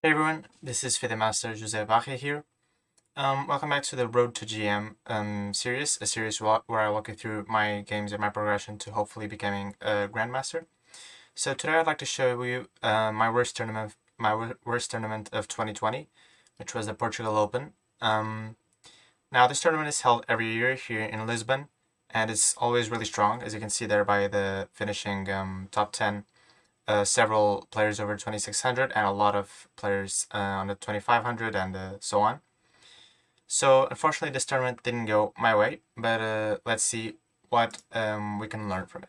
Hey everyone, this is FIDE Master Jose Bache here. Welcome back to the Road to GM series, a series where I walk you through my games and my progression to hopefully becoming a Grandmaster. So today I'd like to show you my worst tournament of 2020, which was the Portugal Open. Now this tournament is held every year here in Lisbon, and it's always really strong, as you can see there by the finishing top 10. Several players over 2600 and a lot of players on the 2500 and so on. So unfortunately this tournament didn't go my way, but let's see what we can learn from it.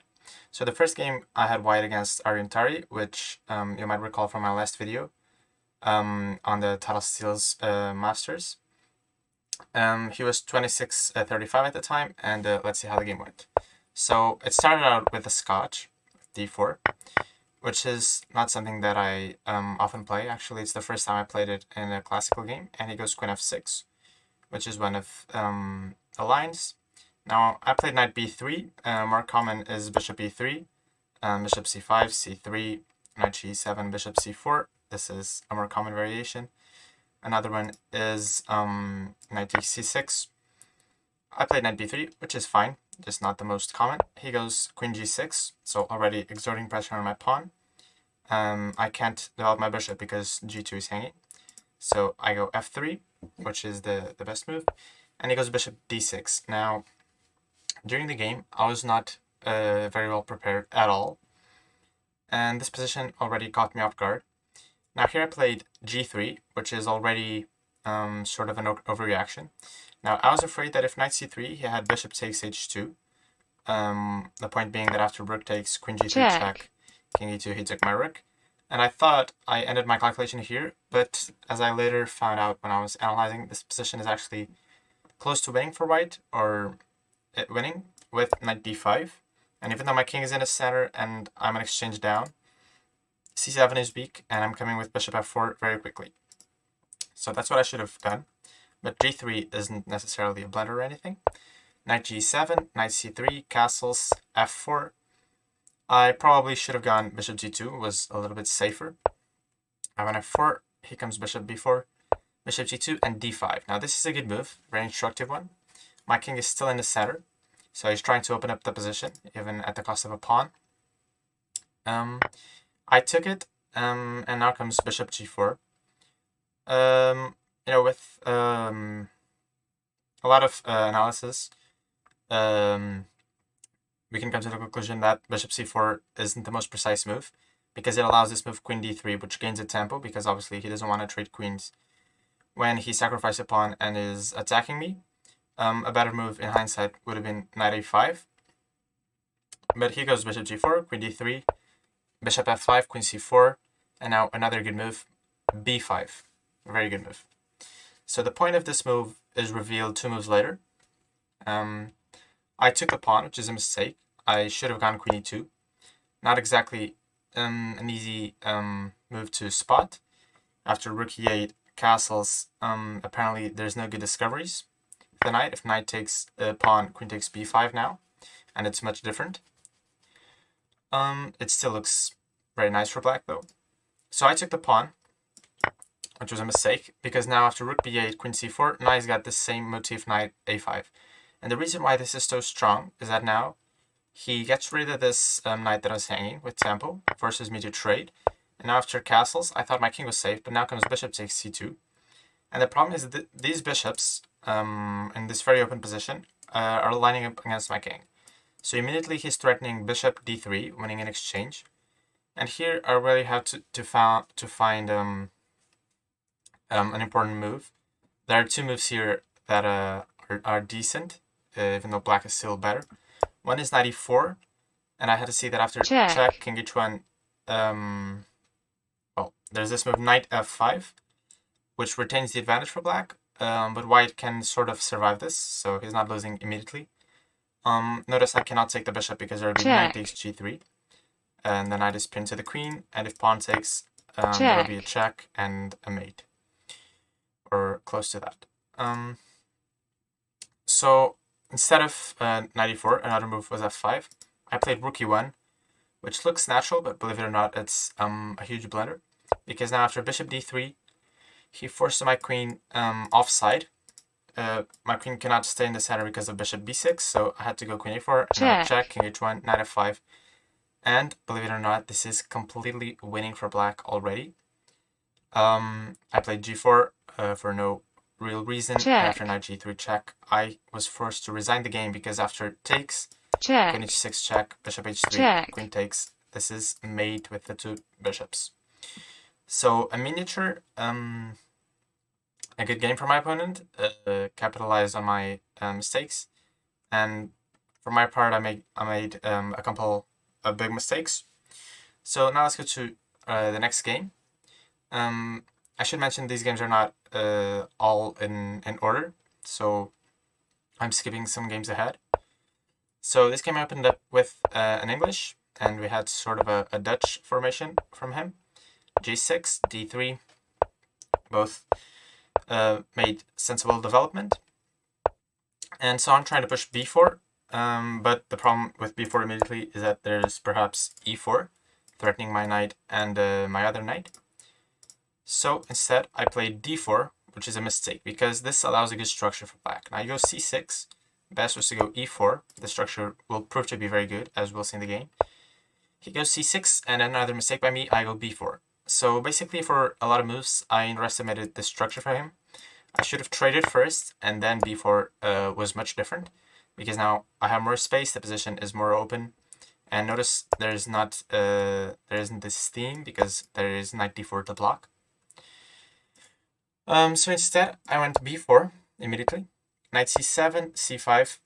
So the first game I had white against Arientari, which you might recall from my last video on the Title Steals Masters. He was 26-35 at the time, and let's see how the game went. So it started out with a Scotch, d4, which is not something that I often play. Actually, it's the first time I played it in a classical game, and he goes queen f6, which is one of the lines. Now, I played knight b3. More common is bishop e3, bishop c5, c3, knight g7, bishop c4. This is a more common variation. Another one is knight c6. I played knight b3, which is fine, just not the most common. He goes queen g6, so already exerting pressure on my pawn. I can't develop my bishop because g2 is hanging. So I go f3, which is the best move, and he goes bishop d6. Now, during the game, I was not very well prepared at all, and this position already caught me off guard. Now here I played g3, which is already sort of an overreaction. Now I was afraid that if knight c3, he had bishop takes h2. The point being that after rook takes queen g3 check, king e2, he took my rook. And I thought I ended my calculation here, but as I later found out when I was analyzing, this position is actually close to winning for white, or winning with knight d5. And even though my king is in the center and I'm an exchange down, c7 is weak, and I'm coming with bishop f4 very quickly. So that's what I should have done. But g3 isn't necessarily a blunder or anything. Knight g7, knight c3, castles, f4. I probably should have gone bishop g2, was a little bit safer. I went f4, here comes bishop b4, bishop g2, and d5. Now this is a good move, very instructive one. My king is still in the center, so he's trying to open up the position, even at the cost of a pawn. I took it, and now comes bishop g4. With a lot of analysis, we can come to the conclusion that bishop c4 isn't the most precise move, because it allows this move queen d3, which gains a tempo, because obviously he doesn't want to trade queens when he sacrifices a pawn and is attacking me. A better move in hindsight would have been knight a5, but he goes bishop g4, queen d3, bishop f5, queen c4, and now another good move, b5. Very good move. So the point of this move is revealed 2 moves later. I took the pawn, which is a mistake. I should have gone queen e2. Not exactly an easy move to spot. After rook e8, castles, apparently there's no good discoveries. The knight, if knight takes pawn, queen takes b5 now, and it's much different. It still looks very nice for black though. So I took the pawn, which was a mistake, because now after rook b8, queen c4, knight's got the same motif, knight a5. And the reason why this is so strong is that now he gets rid of this knight that was hanging with tempo, forces me to trade. And now after castles, I thought my king was safe, but now comes bishop takes c2. And the problem is that these bishops, in this very open position, are lining up against my king. So immediately he's threatening bishop d3, winning in exchange. And here I really have to find an important move. There are 2 moves here that are decent, even though black is still better. One is knight e4, and I had to see that after check king h1, there's this move knight f5, which retains the advantage for black, but white can sort of survive this, so he's not losing immediately. Notice I cannot take the bishop because there would be knight takes g3, and the knight is pinned to the queen, and if pawn takes, there will be a check and a mate, or close to that. So instead of knight e4, another move was f5. I played rook e1, which looks natural, but believe it or not, it's a huge blunder, because now after bishop d3, he forced my queen offside. My queen cannot stay in the center because of bishop b6, so I had to go queen a4, and now check, king h1, knight f5. And believe it or not, this is completely winning for black already. I played g4 for no real reason, and after knight g3 check, I was forced to resign the game because after takes, queen h6 check, bishop h3, queen takes. This is mate with the two bishops. So a miniature, a good game for my opponent, capitalized on my mistakes, and for my part, I made a couple of big mistakes. So now let's go to the next game. I should mention these games are not all in order, so I'm skipping some games ahead. So this game opened up with an English, and we had sort of a Dutch formation from him. G6, D3, both made sensible development. And so I'm trying to push B4, but the problem with B4 immediately is that there's perhaps E4, threatening my knight and my other knight. So instead I played D4, which is a mistake, because this allows a good structure for black. Now you go C6, best was to go E4, the structure will prove to be very good, as we'll see in the game. He goes C6, and another mistake by me, I go B4. So basically for a lot of moves, I underestimated the structure for him. I should have traded first, and then B4 was much different, because now I have more space, the position is more open, and notice there isn't this theme, because there is knight D4 to block. So instead, I went B4 immediately, knight C7, C5.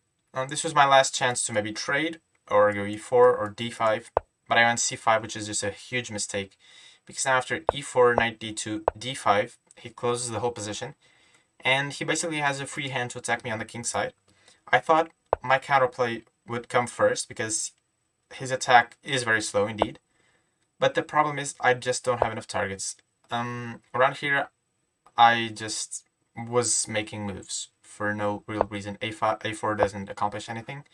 This was my last chance to maybe trade, or go E4 or D5, but I went C5, which is just a huge mistake, because now after E4, knight D2, D5, he closes the whole position, and he basically has a free hand to attack me on the king side. I thought my counterplay would come first, because his attack is very slow indeed, but the problem is I just don't have enough targets. Around here, I just was making moves for no real reason. A4 doesn't accomplish anything.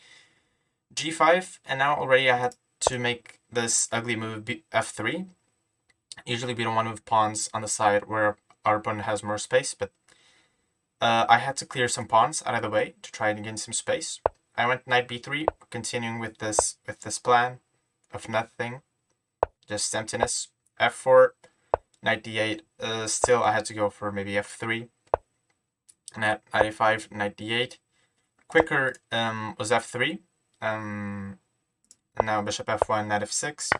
G5, and now already I had to make this ugly move F3. Usually we don't want to move pawns on the side where our opponent has more space, but I had to clear some pawns out of the way to try and gain some space. I went knight b3, continuing with this plan of nothing, just emptiness. F4, knight d8. Still, I had to go for maybe f3. Knight a5, knight d8. Quicker was f3. And now bishop f1, knight f6,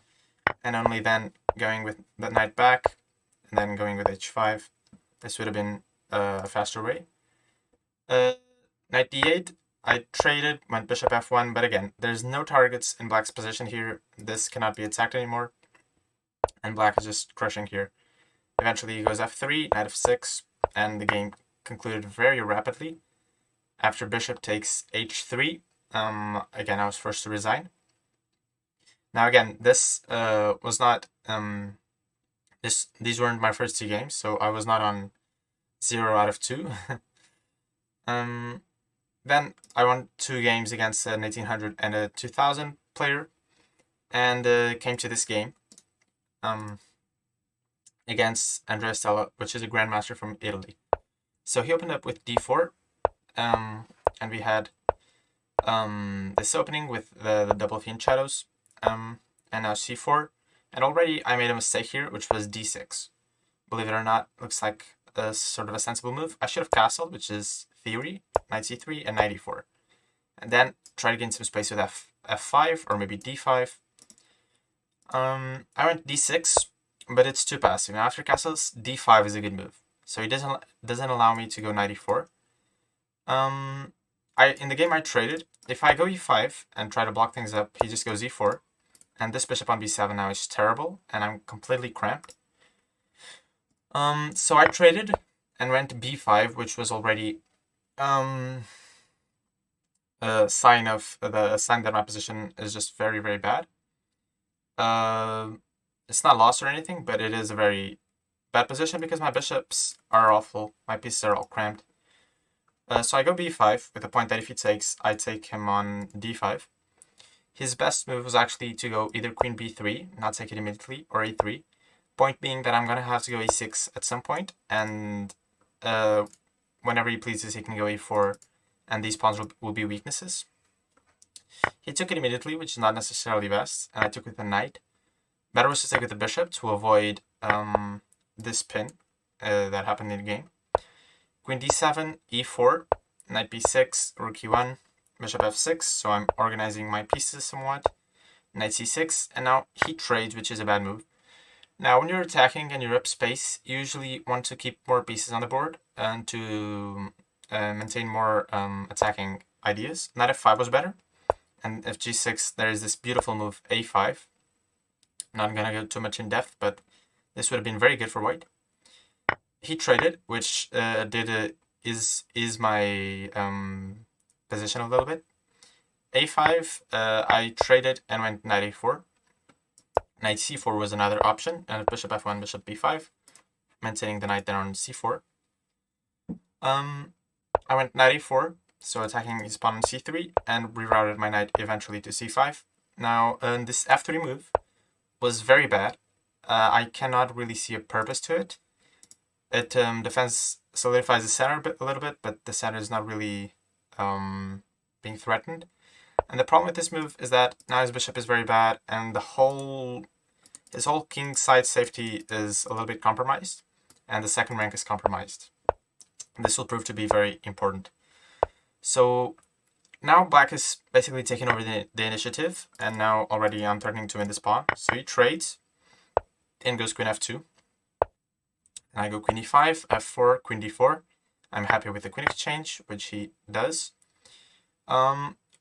and only then going with the knight back, and then going with h5. This would have been a faster way. Knight d8, I traded, went bishop f1, but again, there's no targets in black's position here. This cannot be attacked anymore, and black is just crushing here. Eventually he goes f3, knight f6, and the game concluded very rapidly. After bishop takes h3, again, I was forced to resign. Now again, this was not, these weren't my first two games, so I was not on 0 out of 2. Then I won 2 games against an 1800 and a 2000 player, and came to this game against Stella, which is a grandmaster from Italy. So he opened up with d4, and we had this opening with the double fiend shadows, and now c4, and already I made a mistake here, which was d6. Believe it or not, looks like a sort of a sensible move. I should have castled, which is theory, knight c3 and knight e4, and then try to gain some space with f5 or maybe d5. I went d6, but it's too passive. Now after castles, d5 is a good move, so he doesn't allow me to go knight e4. In the game I traded, if I go e5 and try to block things up, he just goes e4, and this bishop on b7 now is terrible, and I'm completely cramped. So I traded and went b5, which was already a sign that my position is just very, very bad. It's not lost or anything, but it is a very bad position because my bishops are awful, my pieces are all cramped. So I go b5 with the point that if he takes, I take him on d5. His best move was actually to go either queen b3, not take it immediately, or a3. Point being that I'm gonna have to go e6 at some point, and whenever he pleases, he can go e4, and these pawns will be weaknesses. He took it immediately, which is not necessarily best, and I took with the knight. Better was to take with the bishop to avoid this pin that happened in the game. Queen d7, e4, knight b6, rook e1, bishop f6, so I'm organizing my pieces somewhat. Knight c6, and now he trades, which is a bad move. Now, when you're attacking and you're up space, you usually want to keep more pieces on the board and to maintain more attacking ideas. Knight f5 was better, and if g6, there is this beautiful move a5. Not gonna go too much in depth, but this would have been very good for white. He traded, which is my position a little bit. a5, I traded and went knight a4. Knight c4 was another option, and bishop f1, bishop b5, maintaining the knight there on c4. I went knight a4, so attacking his pawn on c3, and rerouted my knight eventually to c5. Now, this f3 move was very bad. I cannot really see a purpose to it. It solidifies the center a little bit, but the center is not really being threatened. And the problem with this move is that now his bishop is very bad, and his whole king side safety is a little bit compromised, and the second rank is compromised. This will prove to be very important. So now black is basically taking over the initiative, and now already I'm threatening to win this pawn. So he trades, in goes queen f2, and I go queen e5, f4, queen d4. I'm happy with the queen exchange, which he does.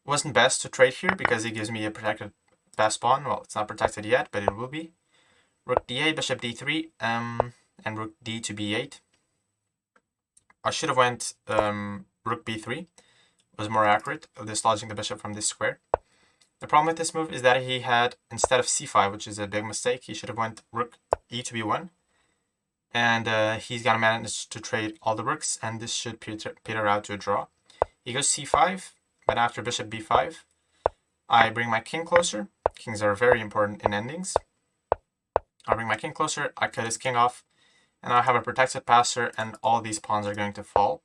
Wasn't best to trade here because he gives me a protected pass pawn. Well, it's not protected yet, but it will be. Rook d8, bishop d3, and rook d to b8. I should have went rook b3. Was more accurate, dislodging the bishop from this square. The problem with this move is that he had, instead of c5, which is a big mistake, he should have went rook e to b1. And he's gonna manage to trade all the rooks, and this should peter out to a draw. He goes c5, but after bishop b5, I bring my king closer. Kings are very important in endings. I bring my king closer, I cut his king off, and I have a protected passer, and all these pawns are going to fall.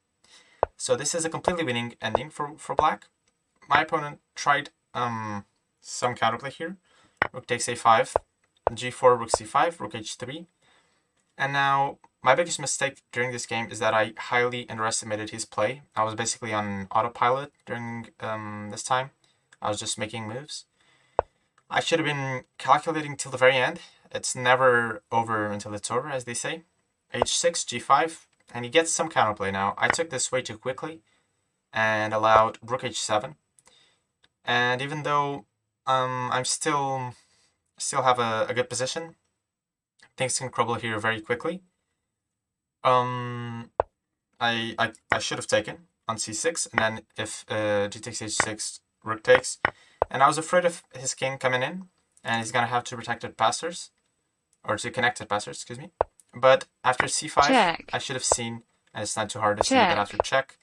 So this is a completely winning ending for black. My opponent tried some counterplay here. Rook takes a5, g4, rook c5, rook h3. And now, my biggest mistake during this game is that I highly underestimated his play. I was basically on autopilot during this time. I was just making moves. I should have been calculating till the very end. It's never over until it's over, as they say. h6, g5, and he gets some counterplay now. I took this way too quickly and allowed rook h7. And even though I'm still have a good position, things can crumble here very quickly. I should have taken on c6, and then if g takes h6, rook takes. And I was afraid of his king coming in, and he's gonna have two protected passers, or two connected passers, excuse me. But after c5, check. I should have seen, and it's not too hard to see, but after check,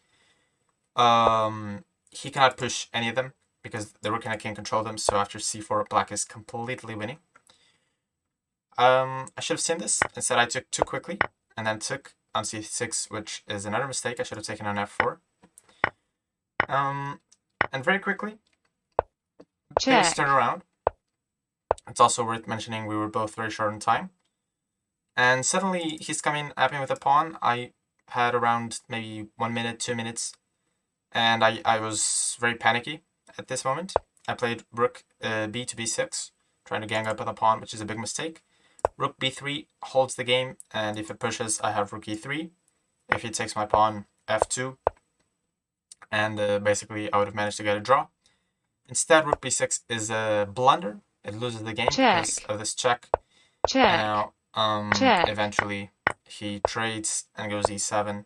he cannot push any of them because the rook and the king control them. So after c4, black is completely winning. I should have seen this. Instead, I took too quickly, and then took on c6, which is another mistake. I should have taken on f4. And very quickly, things turn around. It's also worth mentioning we were both very short on time. And suddenly, he's coming at me with a pawn. I had around maybe 1 minute, 2 minutes, and I was very panicky at this moment. I played rook b to b6, trying to gang up on the pawn, which is a big mistake. Rook b3 holds the game, and if it pushes, I have rook e3. If he takes my pawn, f2, and basically I would have managed to get a draw. Instead, rook b6 is a blunder. It loses the game because of this check. And now, eventually, he trades and goes e7, and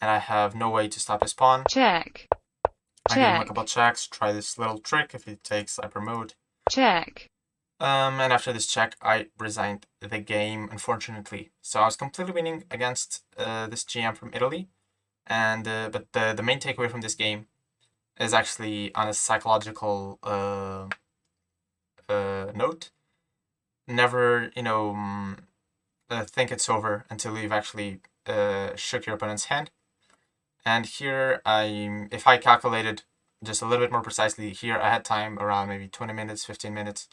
I have no way to stop his pawn. I give him a couple checks, try this little trick. If he takes, I promote. And after this check, I resigned the game, unfortunately. So I was completely winning against this GM from Italy. And but the main takeaway from this game is actually on a psychological note. Never, think it's over until you've actually shook your opponent's hand. And here, if I calculated just a little bit more precisely, here I had time around maybe 20 minutes, 15 minutes.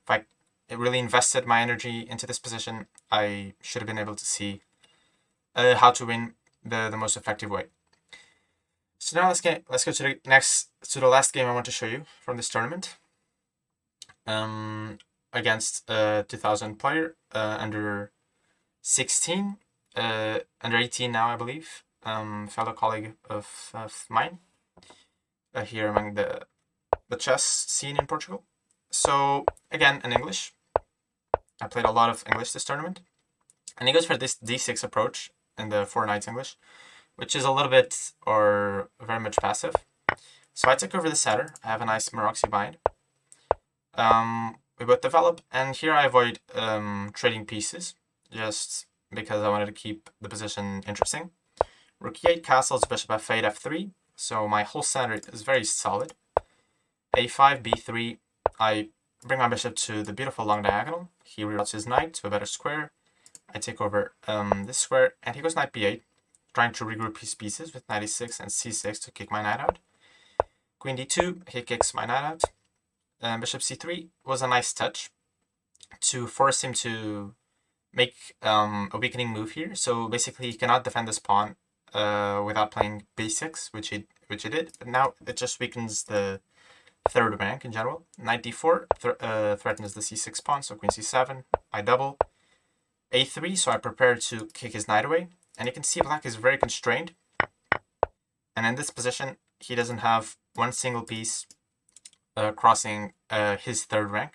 If I really invested my energy into this position, I should have been able to see how to win the most effective way. So now let's go to the last game I want to show you from this tournament. Against a 2000 player, under 16, under 18 now, I believe. Fellow colleague of mine here among the chess scene in Portugal. So again, in English. I played a lot of English this tournament. And he goes for this d6 approach in the 4 knights English, which is a little bit or very much passive. So I took over the setter. I have a nice Maroxy bind. We both develop, and here I avoid trading pieces, just because I wanted to keep the position interesting. Rook e8 castles, bishop f8, f3, so my whole center is very solid. a5, b3, I bring my bishop to the beautiful long diagonal. He reroutes his knight to a better square. I take over this square, and he goes knight b8, trying to regroup his pieces with knight e6 and c6 to kick my knight out. Queen d2, he kicks my knight out. Bishop c3 was a nice touch to force him to make a weakening move here. So basically, he cannot defend this pawn without playing b6, which he did. But now it just weakens the third rank in general. Knight d4 threatens the c6 pawn, so queen c7. I double. a3, so I prepare to kick his knight away. And you can see black is very constrained. And in this position, he doesn't have one single piece crossing his third rank,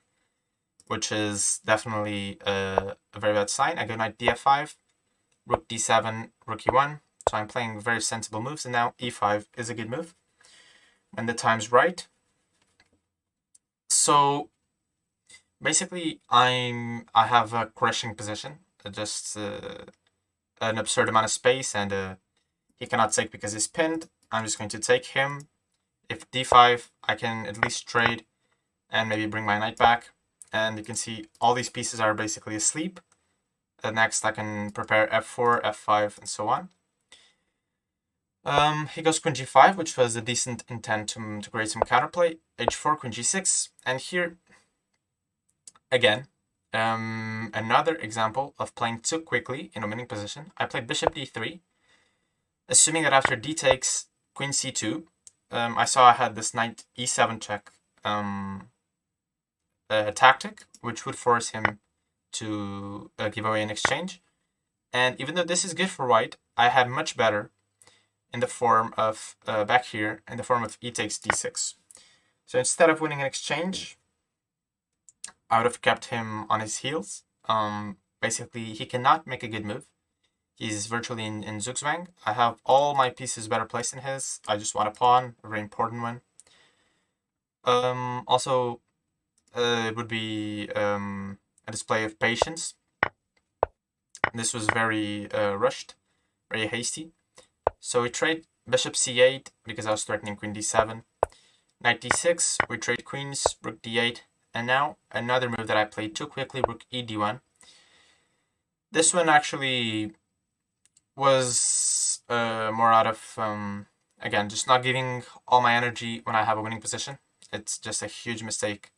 which is definitely a very bad sign. I go knight df5, rook d7, rook e1. So I'm playing very sensible moves, and now e5 is a good move when the time's right. So basically, I have a crushing position, just an absurd amount of space, and he cannot take because he's pinned. I'm just going to take him. If d5, I can at least trade and maybe bring my knight back. And you can see all these pieces are basically asleep. Next, I can prepare f4, f5, and so on. He goes queen g5, which was a decent intent to create some counterplay. h4, queen g6, and here, again, another example of playing too quickly in a winning position. I played bishop d3, assuming that after d takes queen c2, I saw I had this knight e7 check tactic, which would force him to give away an exchange. And even though this is good for white, I had much better in the form of, back here, in the form of e takes d6. So instead of winning an exchange, I would have kept him on his heels. Basically, he cannot make a good move. He's virtually in Zugzwang. I have all my pieces better placed than his. I just want a pawn, a very important one. Also, it would be a display of patience. This was very rushed, very hasty. So we trade bishop c8 because I was threatening queen d7. Knight d6, we trade queens, rook d8, and now another move that I played too quickly, rook e d1. This one actually was more out of, again, just not giving all my energy when I have a winning position. It's just a huge mistake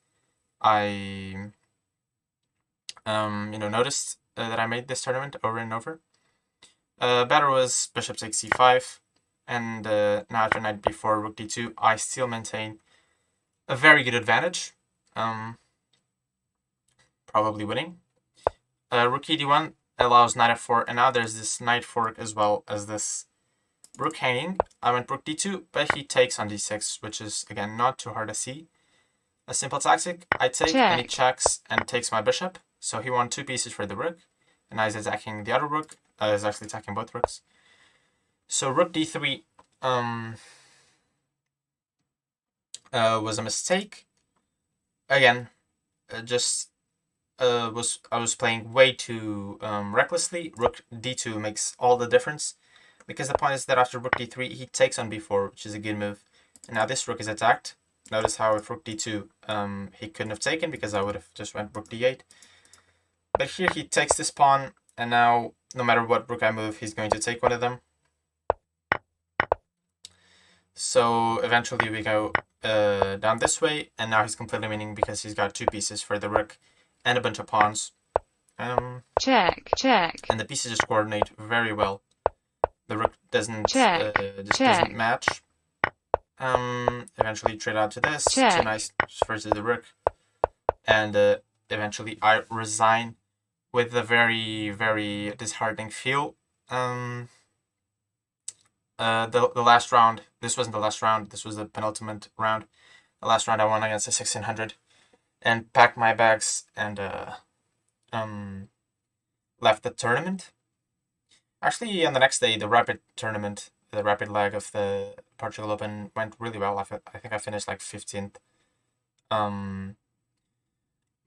I noticed that I made this tournament over and over. Better was bishop takes c5, and now after knight b4, rook d2, I still maintain a very good advantage, probably winning. Rook e d1 allows knight f4, and now there's this knight fork as well as this rook hanging. I went rook d2, but he takes on d6, which is, again, not too hard to see. A simple tactic, I take, and he checks and takes my bishop. So he won 2 pieces for the rook, and now he's attacking the other rook. He's actually attacking both rooks. So rook d3 was a mistake. Again, I was playing way too recklessly. Rook d2 makes all the difference, because the point is that after rook d3, he takes on b4, which is a good move. And now this rook is attacked. Notice how if rook d2, he couldn't have taken, because I would have just went rook d8. But here he takes this pawn, And now, no matter what rook I move, he's going to take one of them. So eventually we go down this way, and now he's completely winning because he's got 2 pieces for the rook and a bunch of pawns. Check. And the pieces just coordinate very well. The rook doesn't Check. match. Eventually trade out to this. Check. Too nice versus the rook. And eventually I resign with a very, very disheartening feel. The last round, this wasn't the last round, this was the penultimate round. The last round I won against a 1600 and packed my bags and left the tournament. Actually, on the next day, the rapid tournament, the rapid leg of the Portugal Open went really well. I think I finished like 15th.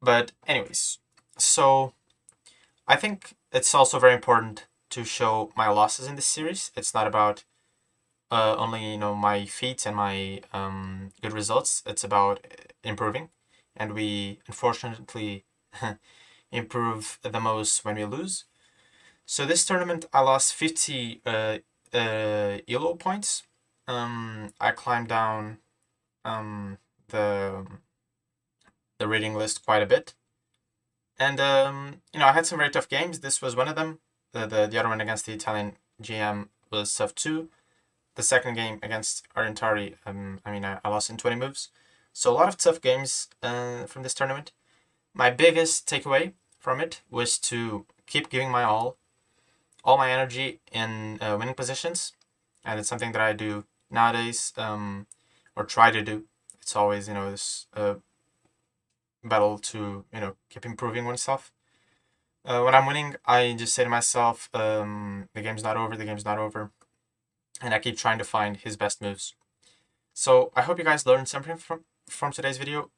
But anyways, so I think it's also very important to show my losses in this series. It's not about only my feats and my good results. It's about improving, and we unfortunately improve the most when we lose. So this tournament I lost 50 ELO points. I climbed down the rating list quite a bit, and I had some very tough games. This was one of them. The other one against the Italian GM was tough too. The second game against Arientari, I lost in 20 moves. So a lot of tough games from this tournament. My biggest takeaway from it was to keep giving my all my energy in winning positions, and it's something that I do nowadays, or try to do. It's always this battle to keep improving oneself. When I'm winning, I just say to myself, the game's not over, and I keep trying to find his best moves. So I hope you guys learned something from today's video.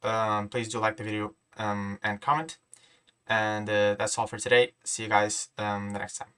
Please do like the video and comment. And that's all for today. See you guys the next time.